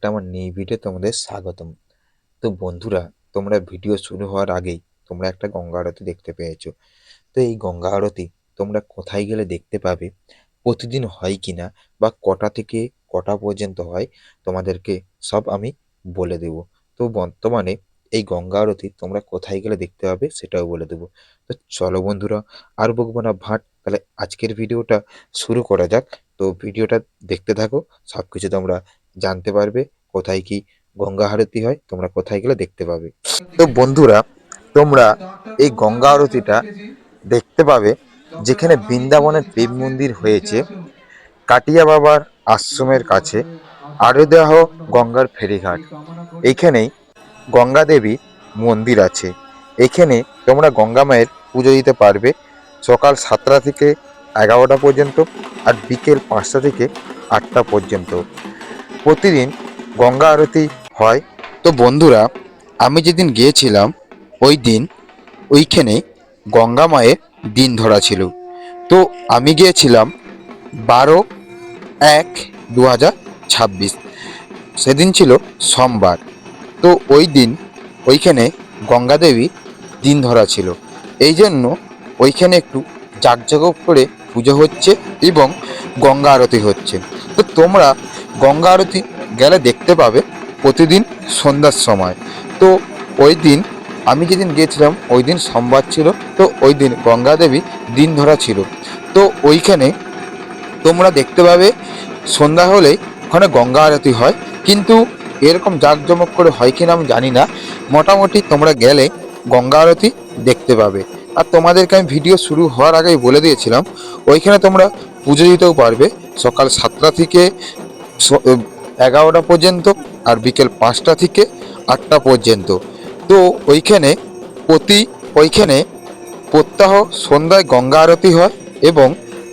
একটা আমার new video তোমাদের স্বাগতম। তো বন্ধুরা, তোমরা ভিডিও শুরু হওয়ার আগেই তোমরা একটা গঙ্গা আরতি দেখতে পেয়েছো। তো এই গঙ্গা আরতি তোমরা কোথায় গেলে দেখতে পাবে, প্রতিদিন হয় কিনা বা কটা থেকে কটা পর্যন্ত হয়, তোমাদেরকে সব আমি বলে দেব। তো বর্তমানে এই গঙ্গা আরতি তোমরা কোথায় গেলে দেখতে পাবে সেটাও বলে দেবো। তো চলো বন্ধুরা, আর বকবো না ভাট, তাহলে আজকের ভিডিওটা শুরু করা যাক। তো ভিডিওটা দেখতে থাকো, সব কিছু তোমরা জানতে পারবে। কোথায় কি গঙ্গা আরতি হয় তোমরা কোথায় গেলে দেখতে পাবে। তো বন্ধুরা, তোমরা এই গঙ্গা আরতিটা দেখতে পাবে যেখানে বৃন্দাবনের প্রেম মন্দির হয়েছে, কাটিয়া বাবার আশ্রমের কাছে, আরোদেহ গঙ্গার ফেরিঘাট। এইখানেই গঙ্গা দেবী মন্দির আছে। এখানে তোমরা গঙ্গা মায়ের পুজো দিতে পারবে সকাল 7টা থেকে 11টা পর্যন্ত, আর বিকেল 5টা থেকে 8টা পর্যন্ত। প্রতিদিন গঙ্গা আরতি হয়। তো বন্ধুরা, আমি যেদিন গিয়েছিলাম ওই দিন ওইখানে গঙ্গা মায়ের দিন ধরা ছিল। তো আমি গিয়েছিলাম 12/1/2026, সেদিন ছিল সোমবার। তো ওই দিন ওইখানে গঙ্গা দেবী দিন ধরা ছিল, এই জন্য ওইখানে একটু জাঁকজমক করে পুজো হচ্ছে এবং গঙ্গা আরতি হচ্ছে। তো তোমরা গঙ্গা আরতি গেলে দেখতে পাবে প্রতিদিন সন্ধ্যার সময়। তো ওই দিন আমি যেদিন গিয়েছিলাম ওই দিন সোমবার ছিল, তো ওই দিন গঙ্গা দেবী দিন ধরা ছিল। তো ওইখানে তোমরা দেখতে পাবে সন্ধ্যা হলেই ওখানে গঙ্গা আরতি হয়, কিন্তু এরকম জাঁকজমক করে হয় কিনা আমি জানি না। মোটামুটি তোমরা গেলে গঙ্গা আরতি দেখতে পাবে। আর তোমাদেরকে আমি ভিডিও শুরু হওয়ার আগেই বলে দিয়েছিলাম ওইখানে তোমরা পুজো দিতেও পারবে সকাল 7টা থেকে 11টা পর্যন্ত, আর বিকেল 5টা থেকে 8টা পর্যন্ত। তো ওইখানে ওইখানে প্রত্যহ সন্ধ্যায় গঙ্গা আরতি হয় এবং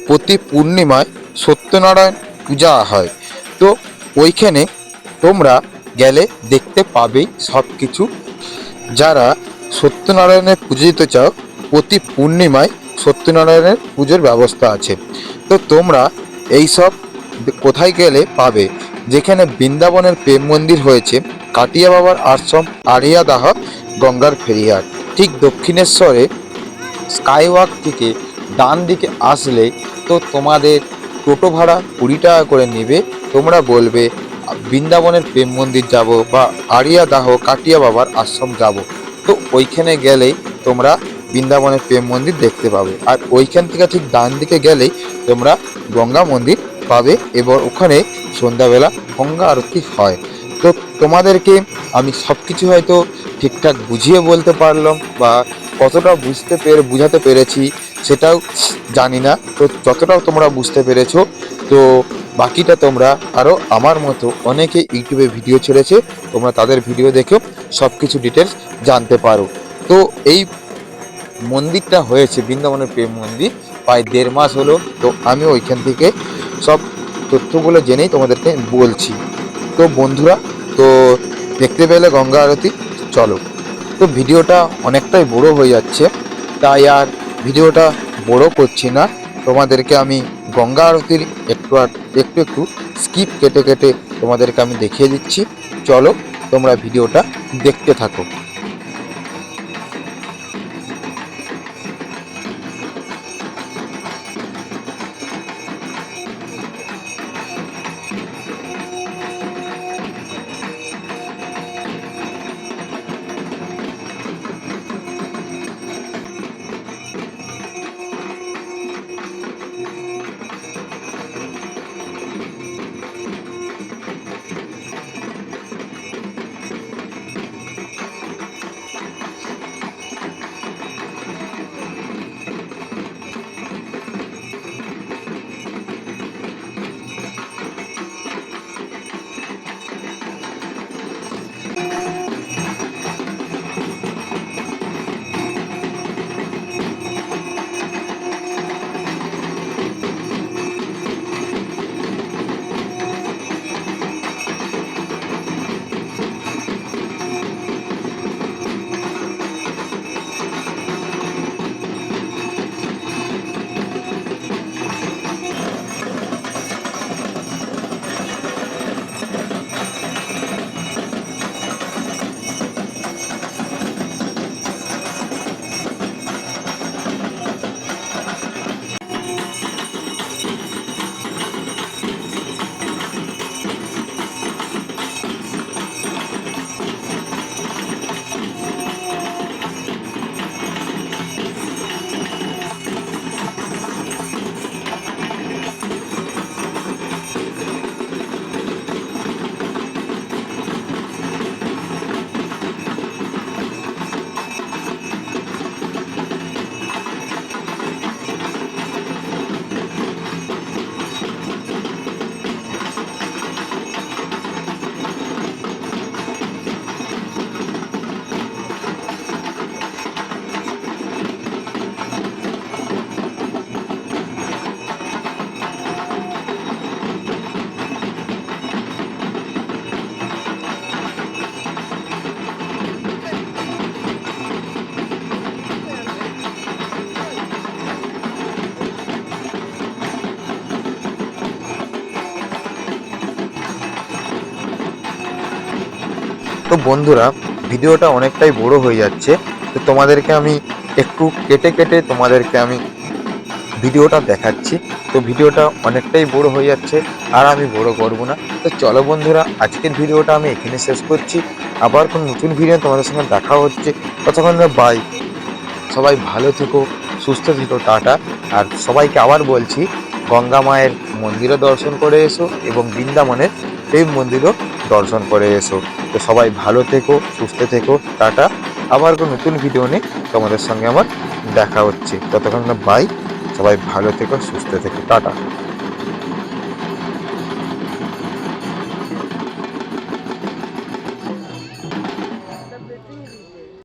প্রতি পূর্ণিমায় সত্যনারায়ণ পূজা হয়। তো ওইখানে তোমরা গেলে দেখতে পাবেই সব কিছু। যারা সত্যনারায়ণের পুজো দিতে চাও, প্রতি পূর্ণিমায় সত্যনারায়ণের পুজোর ব্যবস্থা আছে। তো তোমরা এই সব কোথায় গেলে পাবে, যেখানে বৃন্দাবনের প্রেম মন্দির হয়েছে, কাটিয়া বাবার আশ্রম, আড়িয়াদাহ গঙ্গার ফেরিঘাট। ঠিক দক্ষিণেশ্বরে স্কাইওয়াক থেকে ডান দিকে আসলে তো তোমাদের টোটো ভাড়া 20 টাকা করে নেবে। তোমরা বলবে বৃন্দাবনের প্রেম মন্দির যাব বা আড়িয়াদাহ কাটিয়া বাবার আশ্রম যাব। তো ওইখানে গেলেই তোমরা বৃন্দাবনের প্রেম মন্দির দেখতে পাবে, আর ওইখান থেকে ঠিক ডান দিকে গেলেই তোমরা গঙ্গা মন্দির পাবে এবং ওখানে সন্ধ্যাবেলা গঙ্গা আরতি হয়। তো তোমাদেরকে আমি সব কিছু হয়তো ঠিকঠাক বুঝিয়ে বলতে পারলাম বা কতটা বুঝাতে পেরেছি সেটাও জানি না। তো যতটাও তোমরা বুঝতে পেরেছো, তো বাকিটা তোমরা আরও আমার মতো অনেকে ইউটিউবে ভিডিও ছেড়েছে, তোমরা তাদের ভিডিও দেখেও সব কিছু ডিটেলস জানতে পারো। তো এই মন্দিরটা হয়েছে বৃন্দাবনের প্রেম মন্দির প্রায় 1.5 মাস হলো। তো আমি ওইখান থেকে সব তথ্যগুলো জেনেই তোমাদেরকে বলছি। তো বন্ধুরা, তো দেখতে পেলে গঙ্গা আরতি, চলো। তো ভিডিওটা অনেকটাই বড় হয়ে যাচ্ছে, তাই আর ভিডিওটা বড় করছি না। তোমাদেরকে আমি গঙ্গা আরতির একটু একটু স্কিপ কেটে কেটে তোমাদেরকে আমি দেখিয়ে দিচ্ছি। চলো তোমরা ভিডিওটা দেখতে থাকো। বন্ধুরা, ভিডিওটা অনেকটাই বড় হয়ে যাচ্ছে, তো তোমাদেরকে আমি একটু কেটে কেটে তোমাদেরকে আমি ভিডিওটা দেখাচ্ছি। তো ভিডিওটা অনেকটাই বড় হয়ে যাচ্ছে, আর আমি বড় করব না। তো চলো বন্ধুরা, আজকের ভিডিওটা আমি এখানে শেষ করছি। আবার কোনো নতুন ভিডিও তোমাদের সঙ্গে দেখা হচ্ছে। ততক্ষণ বাই। সবাই ভালো থেকো, সুস্থ থেকো, টাটা। আর সবাইকে আবার বলছি, গঙ্গা মায়ের মন্দিরও দর্শন করে এসো এবং বৃন্দাবনের প্রেম মন্দিরও দর্শন করে এসো। তো সবাই ভালো থেকো, সুস্থ থেকো, টাটা। আবার কোনো নতুন ভিডিও নিয়ে তোমাদের সঙ্গে আমার দেখা হচ্ছে। ততক্ষণ বাই। সবাই ভালো থেকো, সুস্থ থেকো, টাটা।